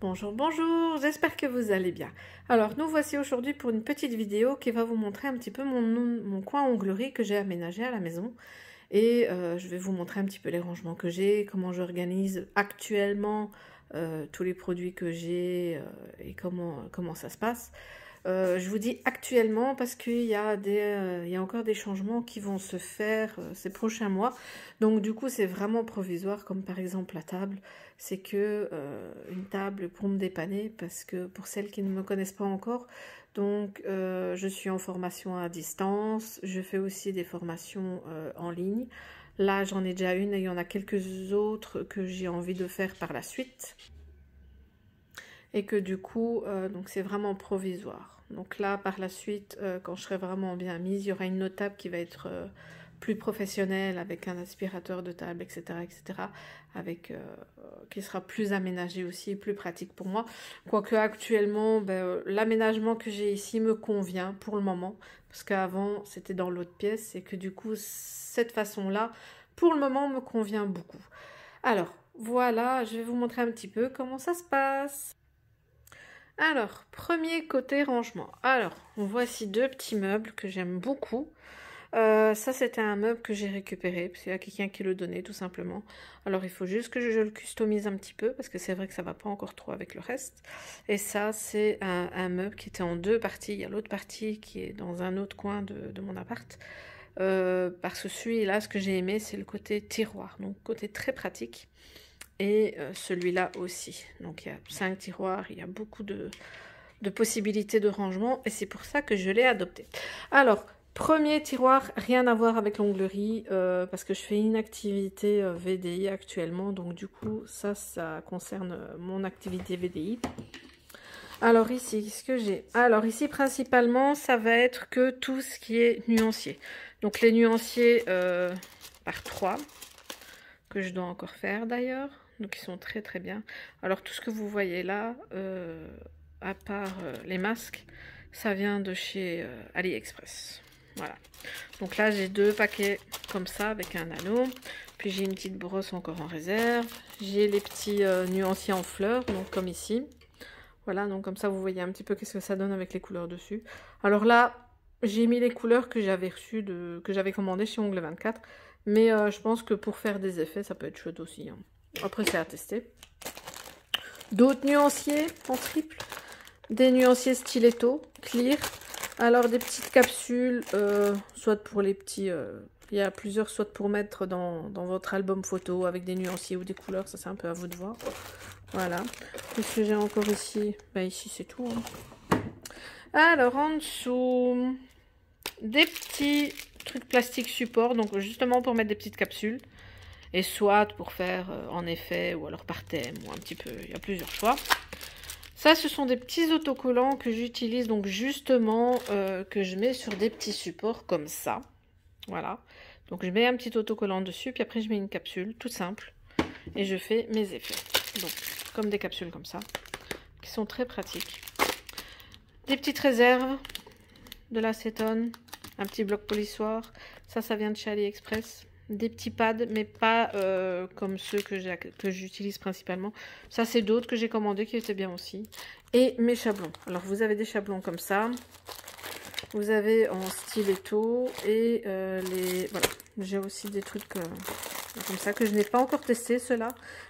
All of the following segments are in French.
Bonjour, bonjour, j'espère que vous allez bien. Alors, nous voici aujourd'hui pour une petite vidéo qui va vous montrer un petit peu mon coin onglerie que j'ai aménagé à la maison. Et je vais vous montrer un petit peu les rangements que j'ai, comment j'organise actuellement tous les produits que j'ai et comment ça se passe. Je vous dis actuellement parce qu'il y a encore des changements qui vont se faire ces prochains mois. Donc du coup c'est vraiment provisoire, comme par exemple la table. C'est que une table pour me dépanner, parce que pour celles qui ne me connaissent pas encore, donc je suis en formation à distance. Je fais aussi des formations en ligne. Là j'en ai déjà une et il y en a quelques autres que j'ai envie de faire par la suite. Et que du coup, donc c'est vraiment provisoire. Donc là, par la suite, quand je serai vraiment bien mise, il y aura une autre table qui va être plus professionnelle, avec un aspirateur de table, etc., etc., qui sera plus aménagé aussi, plus pratique pour moi. Quoique actuellement, l'aménagement que j'ai ici me convient pour le moment, parce qu'avant, c'était dans l'autre pièce, et que du coup, cette façon-là, pour le moment, me convient beaucoup. Alors, voilà, je vais vous montrer un petit peu comment ça se passe. Alors, premier côté rangement. Alors, voici deux petits meubles que j'aime beaucoup. Ça, c'était un meuble que j'ai récupéré, parce qu'il y a quelqu'un qui le donnait, tout simplement. Alors, il faut juste que je le customise un petit peu, parce que c'est vrai que ça va pas encore trop avec le reste. Et ça, c'est un meuble qui était en deux parties. Il y a l'autre partie qui est dans un autre coin de mon appart. Parce que celui-là, ce que j'ai aimé, c'est le côté tiroir, donc côté très pratique. Et celui-là aussi. Donc il y a 5 tiroirs, il y a beaucoup de possibilités de rangement et c'est pour ça que je l'ai adopté. Alors, premier tiroir, rien à voir avec l'onglerie parce que je fais une activité VDI actuellement. Donc du coup, ça concerne mon activité VDI. Alors ici, qu'est-ce que j'ai? Alors ici, principalement, ça va être que tout ce qui est nuancier. Donc les nuanciers par 3 que je dois encore faire d'ailleurs. Donc ils sont très très bien. Alors tout ce que vous voyez là, à part les masques, ça vient de chez AliExpress. Voilà. Donc là j'ai deux paquets comme ça avec un anneau. Puis j'ai une petite brosse encore en réserve. J'ai les petits nuanciers en fleurs, donc comme ici. Voilà, donc comme ça vous voyez un petit peu qu'est-ce que ça donne avec les couleurs dessus. Alors là, j'ai mis les couleurs que j'avais reçues, que j'avais commandées chez Ongle 24. Mais je pense que pour faire des effets, ça peut être chouette aussi. Hein. Après, c'est à tester. D'autres nuanciers en triple. Des nuanciers stiletto, clear. Alors, des petites capsules, soit pour les petits... il y a plusieurs, soit pour mettre dans votre album photo avec des nuanciers ou des couleurs. Ça, c'est un peu à vous de voir. Voilà. Qu'est-ce que j'ai encore ici? Ici, c'est tout. Hein. Alors, en dessous, des petits trucs plastiques support, donc justement pour mettre des petites capsules. Et soit pour faire en effet, ou alors par thème, ou un petit peu, il y a plusieurs choix. Ça, ce sont des petits autocollants que j'utilise donc justement, que je mets sur des petits supports comme ça. Voilà. Donc je mets un petit autocollant dessus, puis après je mets une capsule, toute simple. Et je fais mes effets. Donc, comme des capsules comme ça, qui sont très pratiques. Des petites réserves, de l'acétone, un petit bloc polissoir. Ça vient de chez AliExpress. Des petits pads, mais pas comme ceux que j'utilise principalement. Ça, c'est d'autres que j'ai commandés qui étaient bien aussi. Et mes chablons. Alors, vous avez des chablons comme ça. Vous avez en stiletto. Et voilà. J'ai aussi des trucs comme ça que je n'ai pas encore testé, ceux-là.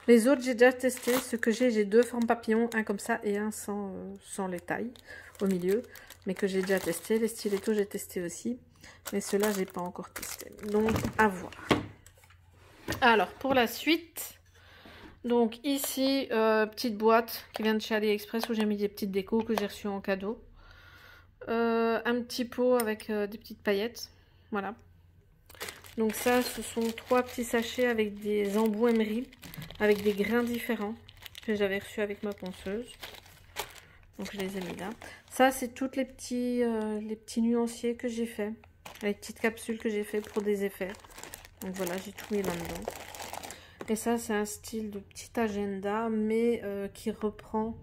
Les autres, j'ai déjà testé. Ce que j'ai deux formes papillons. Un comme ça et un sans les tailles au milieu. Mais que j'ai déjà testé. Les stilettos, j'ai testé aussi. Mais ceux-là, j'ai pas encore testé. Donc, à voir. Alors, pour la suite, donc ici, petite boîte qui vient de chez AliExpress où j'ai mis des petites décos que j'ai reçues en cadeau. Un petit pot avec des petites paillettes. Voilà. Donc ça, ce sont 3 petits sachets avec des embouaimeries, avec des grains différents que j'avais reçus avec ma ponceuse. Donc, je les ai mis là. Ça, c'est toutes les petits nuanciers que j'ai fait. Les petites capsules que j'ai fait pour des effets. Donc voilà, j'ai tout mis là-dedans. Et ça, c'est un style de petit agenda, mais qui reprend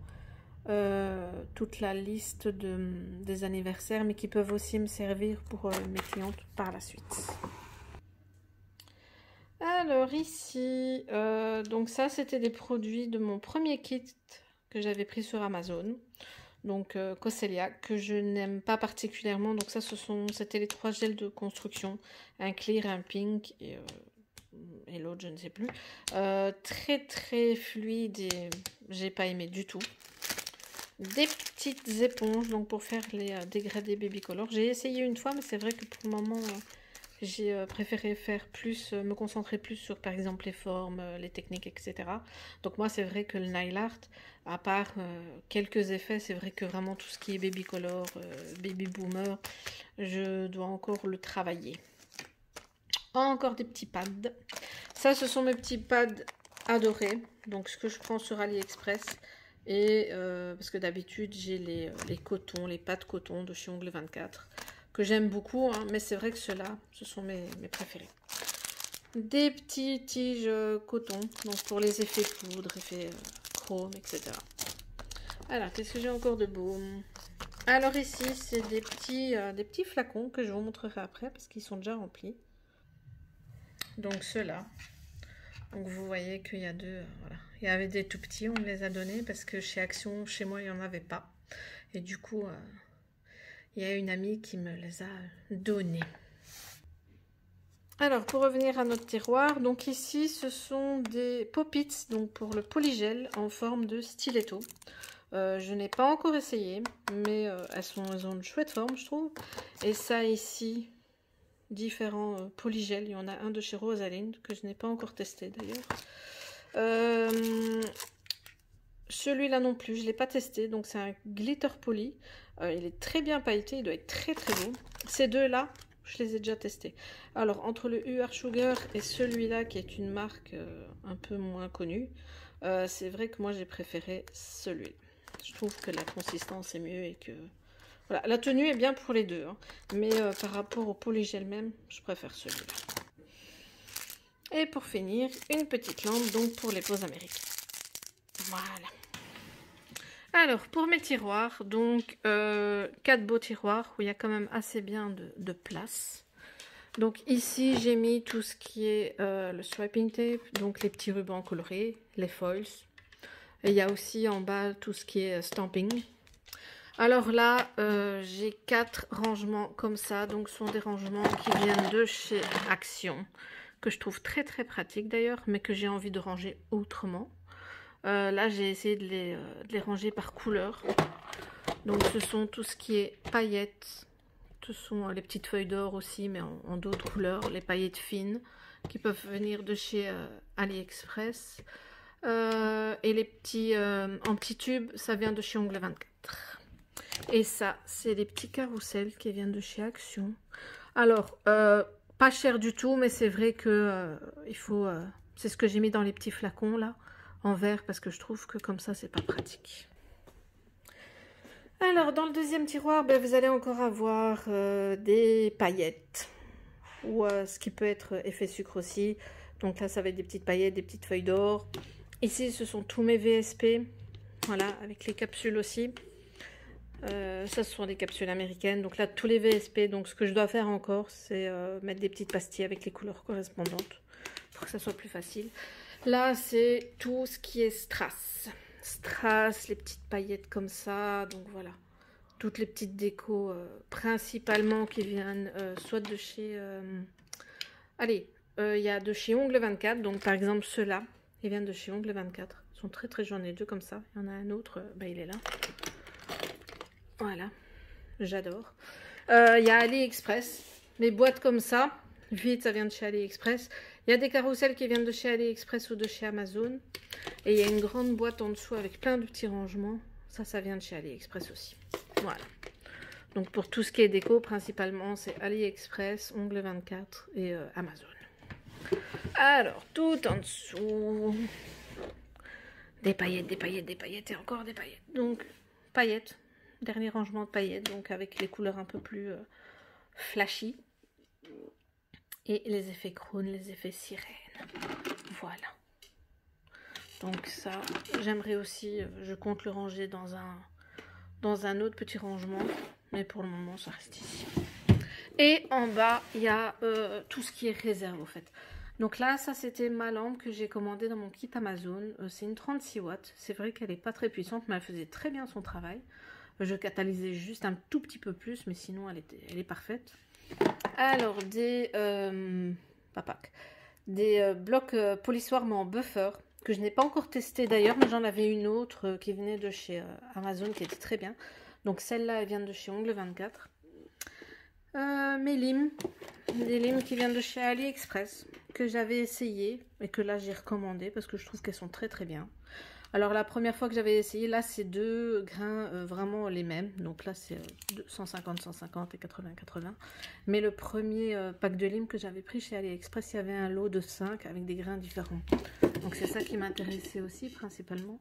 toute la liste des anniversaires, mais qui peuvent aussi me servir pour mes clientes par la suite. Alors ici, donc ça, c'était des produits de mon premier kit que j'avais pris sur Amazon. Donc Cosselia, que je n'aime pas particulièrement. Donc ça, c'était les 3 gels de construction. Un clear, un pink et l'autre, je ne sais plus. Très très fluide et j'ai pas aimé du tout. Des petites éponges donc pour faire les dégradés baby color. J'ai essayé une fois, mais c'est vrai que pour le moment, j'ai préféré faire plus, me concentrer plus sur par exemple les formes, les techniques, etc. Donc moi c'est vrai que le nail art, à part quelques effets, c'est vrai que vraiment tout ce qui est baby color, baby boomer, je dois encore le travailler. Encore des petits pads. Ça ce sont mes petits pads adorés, donc ce que je prends sur AliExpress. Et parce que d'habitude j'ai les cotons, les pads coton de chez Ongle 24 que j'aime beaucoup, hein, mais c'est vrai que ceux-là, ce sont mes préférés. Des petits tiges coton, donc pour les effets poudre, effets chrome, etc. Alors, qu'est-ce que j'ai encore de beau? Alors ici, c'est des petits flacons que je vous montrerai après parce qu'ils sont déjà remplis. Donc ceux-là. Donc vous voyez qu'il y a deux, voilà. Il y avait des tout petits, on me les a donnés parce que chez Action, chez moi, il n'y en avait pas. Et du coup... il y a une amie qui me les a donnés. Alors, pour revenir à notre tiroir, donc ici, ce sont des pop-its, donc pour le polygel en forme de stiletto. Je n'ai pas encore essayé, mais elles ont une chouette forme, je trouve. Et ça ici, différents polygels. Il y en a un de chez Rosaline, que je n'ai pas encore testé d'ailleurs. Celui-là non plus, je ne l'ai pas testé, donc c'est un glitter poly. Il est très bien pailleté, il doit être très très beau. Ces deux-là, je les ai déjà testés. Alors, entre le UR Sugar et celui-là, qui est une marque un peu moins connue, c'est vrai que moi j'ai préféré celui-là. Je trouve que la consistance est mieux et que... Voilà, la tenue est bien pour les deux, hein, mais par rapport au polygel même, je préfère celui-là. Et pour finir, une petite lampe donc pour les poses américaines. Voilà. Alors, pour mes tiroirs, donc 4 beaux tiroirs où il y a quand même assez bien de place. Donc ici, j'ai mis tout ce qui est le striping tape, donc les petits rubans colorés, les foils. Et il y a aussi en bas tout ce qui est stamping. Alors là, j'ai 4 rangements comme ça, donc ce sont des rangements qui viennent de chez Action, que je trouve très très pratique d'ailleurs, mais que j'ai envie de ranger autrement. Là, j'ai essayé de les ranger par couleur. Donc, ce sont tout ce qui est paillettes. Ce sont les petites feuilles d'or aussi, mais en d'autres couleurs. Les paillettes fines qui peuvent venir de chez AliExpress. Et les petits en petits tubes, ça vient de chez Ongle 24. Et ça, c'est les petits carousels qui viennent de chez Action. Alors, pas cher du tout, mais c'est vrai que il faut... c'est ce que j'ai mis dans les petits flacons là. En verre parce que je trouve que comme ça c'est pas pratique. Alors dans le deuxième tiroir, ben, vous allez encore avoir des paillettes ou ce qui peut être effet sucre aussi. Donc là ça va être des petites paillettes, des petites feuilles d'or. Ici ce sont tous mes VSP, voilà, avec les capsules aussi. Ça ce sont des capsules américaines. Donc là tous les VSP, donc ce que je dois faire encore c'est mettre des petites pastilles avec les couleurs correspondantes pour que ça soit plus facile. Là, c'est tout ce qui est strass. Strass, les petites paillettes comme ça. Donc voilà, toutes les petites décos, principalement qui viennent soit de chez... Allez, il y a de chez Ongle 24. Donc par exemple, ceux-là, ils viennent de chez Ongle 24. Ils sont très très j'en ai 2 comme ça. Il y en a un autre, bah, il est là. Voilà, j'adore. Il y a AliExpress. Les boîtes comme ça, vite, ça vient de chez AliExpress. Il y a des carousels qui viennent de chez AliExpress ou de chez Amazon. Et il y a une grande boîte en dessous avec plein de petits rangements. Ça vient de chez AliExpress aussi. Voilà. Donc pour tout ce qui est déco, principalement, c'est AliExpress, Ongle 24 et Amazon. Alors, tout en dessous, des paillettes, des paillettes, des paillettes et encore des paillettes. Donc, paillettes, dernier rangement de paillettes, donc avec les couleurs un peu plus flashy. Et les effets crône, les effets sirène. Voilà. Donc ça, j'aimerais aussi, je compte le ranger dans un autre petit rangement. Mais pour le moment, ça reste ici. Et en bas, il y a tout ce qui est réserve, en fait. Donc là, ça c'était ma lampe que j'ai commandée dans mon kit Amazon. C'est une 36 watts. C'est vrai qu'elle n'est pas très puissante, mais elle faisait très bien son travail. Je catalysais juste un tout petit peu plus, mais sinon elle est parfaite. Alors, des blocs polissoirs, mais en buffer, que je n'ai pas encore testé d'ailleurs, mais j'en avais une autre qui venait de chez Amazon, qui était très bien. Donc celle-là, elle vient de chez Ongle 24. Mes limes, des limes qui viennent de chez AliExpress, que j'avais essayé et que là j'ai recommandé parce que je trouve qu'elles sont très très bien. Alors la première fois que j'avais essayé, là c'est deux grains vraiment les mêmes, donc là c'est 150, 150 et 80, 80. Mais le premier pack de limes que j'avais pris chez AliExpress, il y avait un lot de 5 avec des grains différents. Donc c'est ça qui m'intéressait aussi principalement.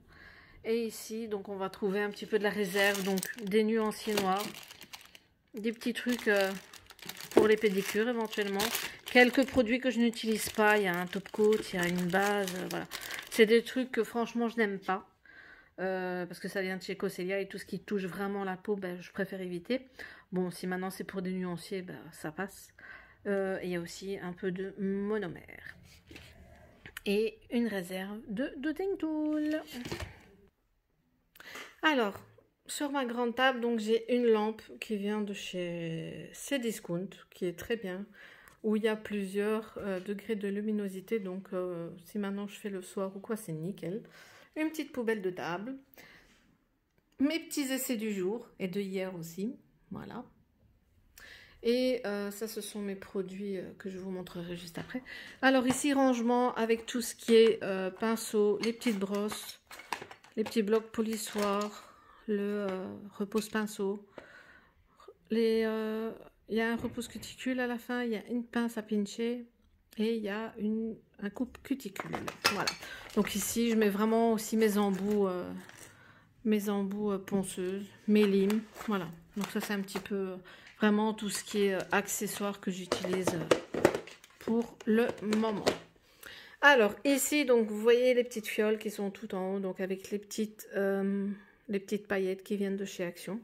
Et ici, donc on va trouver un petit peu de la réserve, donc des nuanciers noirs, des petits trucs pour les pédicures éventuellement, quelques produits que je n'utilise pas, il y a un top coat, il y a une base, voilà. C'est des trucs que franchement je n'aime pas, parce que ça vient de chez Cosselia et tout ce qui touche vraiment la peau, ben, je préfère éviter. Bon, si maintenant c'est pour des nuanciers, ben, ça passe. Il y a aussi un peu de monomère. Et une réserve de Dotting Tool. Alors, sur ma grande table, donc j'ai une lampe qui vient de chez Cdiscount, qui est très bien, où il y a plusieurs degrés de luminosité, donc si maintenant je fais le soir ou quoi, c'est nickel. Une petite poubelle de table, mes petits essais du jour, et de hier aussi, voilà. Et ça, ce sont mes produits que je vous montrerai juste après. Alors ici, rangement avec tout ce qui est pinceau, les petites brosses, les petits blocs polissoirs, le repose-pinceau. Il y a un repose cuticule à la fin, il y a une pince à pincher et il y a un coupe cuticule. Voilà. Donc ici, je mets vraiment aussi mes embouts ponceuses, mes limes. Voilà. Donc ça, c'est un petit peu vraiment tout ce qui est accessoire que j'utilise pour le moment. Alors ici, donc vous voyez les petites fioles qui sont tout en haut, donc avec les petites paillettes qui viennent de chez Action.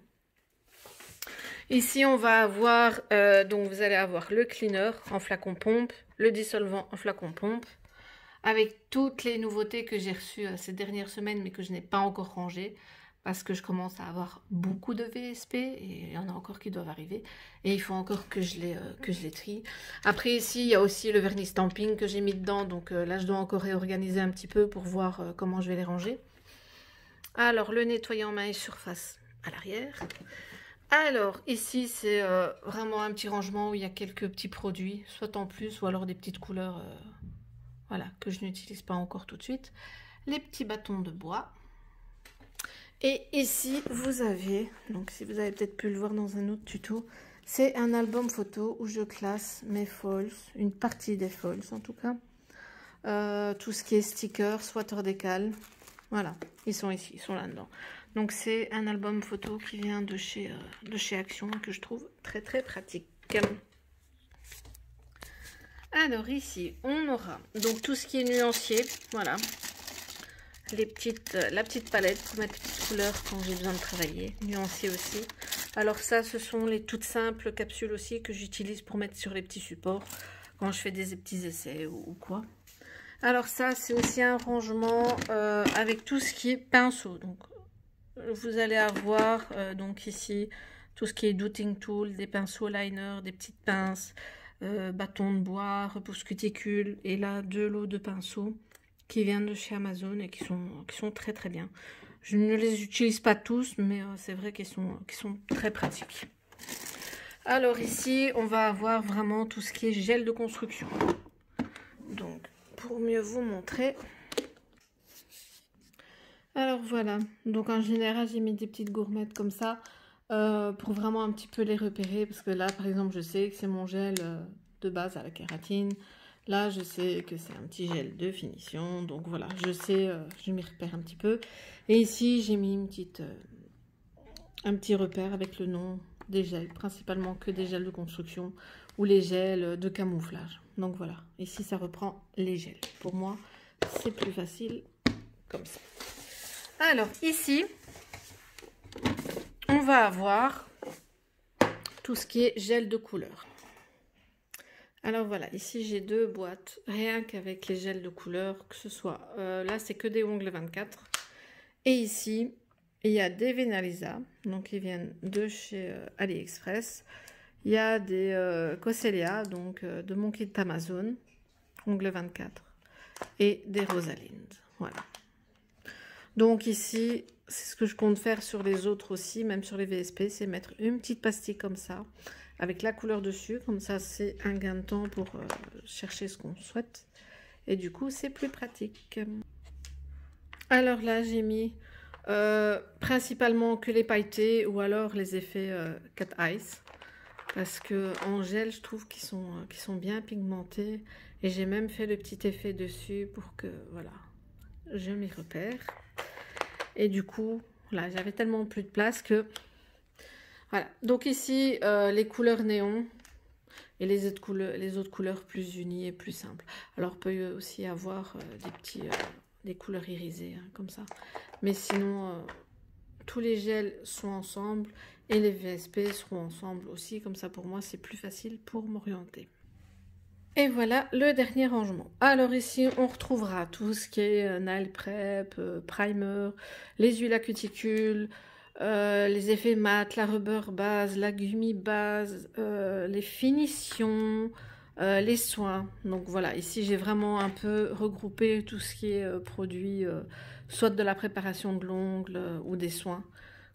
Ici, on va avoir, donc vous allez avoir le cleaner en flacon pompe, le dissolvant en flacon pompe, avec toutes les nouveautés que j'ai reçues ces dernières semaines, mais que je n'ai pas encore rangées, parce que je commence à avoir beaucoup de VSP, et il y en a encore qui doivent arriver, et il faut encore que je les trie. Après ici, il y a aussi le vernis stamping que j'ai mis dedans, donc là je dois encore réorganiser un petit peu pour voir comment je vais les ranger. Alors, le nettoyant main et surface à l'arrière. Alors, ici, c'est vraiment un petit rangement où il y a quelques petits produits, soit en plus, ou alors des petites couleurs, voilà, que je n'utilise pas encore tout de suite. Les petits bâtons de bois. Et ici, vous avez, donc si vous avez peut-être pu le voir dans un autre tuto, c'est un album photo où je classe mes foils, une partie des foils en tout cas. Tout ce qui est stickers, water décal, voilà, ils sont ici, ils sont là-dedans. Donc c'est un album photo qui vient de chez Action que je trouve très très pratique. Alors ici, on aura donc tout ce qui est nuancier, voilà. La petite palette pour mettre les petites couleurs quand j'ai besoin de travailler. Nuancier aussi. Alors ça, ce sont les toutes simples capsules aussi que j'utilise pour mettre sur les petits supports quand je fais des petits essais ou quoi. Alors ça, c'est aussi un rangement avec tout ce qui est pinceau. Donc vous allez avoir donc ici tout ce qui est Dotting Tool, des pinceaux liner, des petites pinces, bâtons de bois, repousse cuticule et là 2 lots de pinceaux qui viennent de chez Amazon et qui sont très très bien. Je ne les utilise pas tous, mais c'est vrai qu'ils sont très pratiques. Alors ici, on va avoir vraiment tout ce qui est gel de construction. Donc, pour mieux vous montrer. Alors voilà, donc en général, j'ai mis des petites gourmettes comme ça pour vraiment un petit peu les repérer. Parce que là, par exemple, je sais que c'est mon gel de base à la kératine. Là, je sais que c'est un petit gel de finition. Donc voilà, je sais, je m'y repère un petit peu. Et ici, j'ai mis un petit repère avec le nom des gels. Principalement que des gels de construction ou les gels de camouflage. Donc voilà, ici, ça reprend les gels. Pour moi, c'est plus facile comme ça. Alors ici, on va avoir tout ce qui est gel de couleur. Alors voilà, ici j'ai 2 boîtes, rien qu'avec les gels de couleur, que ce soit, là c'est que des ongles 24. Et ici, il y a des Venalisa, donc ils viennent de chez AliExpress. Il y a des Cosselia, donc de mon kit Amazon, ongles 24. Et des Rosalind, voilà. Donc ici, c'est ce que je compte faire sur les autres aussi, même sur les VSP, c'est mettre une petite pastille comme ça, avec la couleur dessus, comme ça c'est un gain de temps pour chercher ce qu'on souhaite. Et du coup, c'est plus pratique. Alors là, j'ai mis principalement que les pailletés ou alors les effets cat eyes. Parce que en gel, je trouve qu'ils sont bien pigmentés. Et j'ai même fait le petit effet dessus pour que, voilà, je m'y repère. Et du coup, là, j'avais tellement plus de place que... Voilà. Donc ici, les couleurs néon et les autres couleurs plus unies et plus simples. Alors, il peut aussi y avoir des couleurs irisées, hein, comme ça. Mais sinon, tous les gels sont ensemble et les VSP seront ensemble aussi. Comme ça, pour moi, c'est plus facile pour m'orienter. Et voilà le dernier rangement. Alors ici, on retrouvera tout ce qui est nail prep, primer, les huiles à cuticule, les effets mat, la rubber base, la gummy base, les finitions, les soins. Donc voilà, ici j'ai vraiment un peu regroupé tout ce qui est produit, soit de la préparation de l'ongle ou des soins.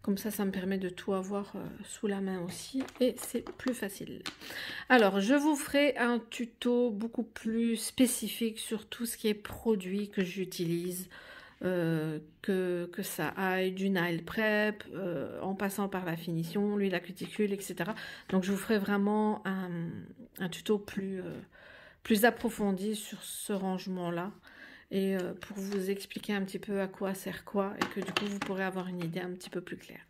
Comme ça me permet de tout avoir sous la main aussi et c'est plus facile. Alors, je vous ferai un tuto beaucoup plus spécifique sur tout ce qui est produit que j'utilise, que ça aille du nail prep, en passant par la finition, l'huile à cuticule, etc. Donc, je vous ferai vraiment un tuto plus approfondi sur ce rangement-là. Et pour vous expliquer un petit peu à quoi sert quoi et que du coup vous pourrez avoir une idée un petit peu plus claire.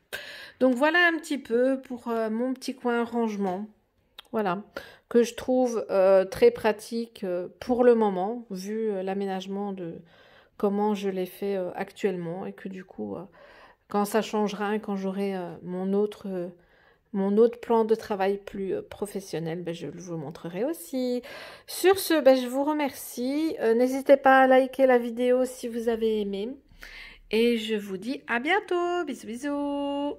Donc voilà un petit peu pour mon petit coin rangement, voilà, que je trouve très pratique pour le moment, vu l'aménagement de comment je l'ai fait actuellement et que du coup, quand ça changera et quand j'aurai mon autre plan de travail plus professionnel, ben, je vous montrerai aussi. Sur ce, ben, je vous remercie. N'hésitez pas à liker la vidéo si vous avez aimé. Et je vous dis à bientôt. Bisous, bisous.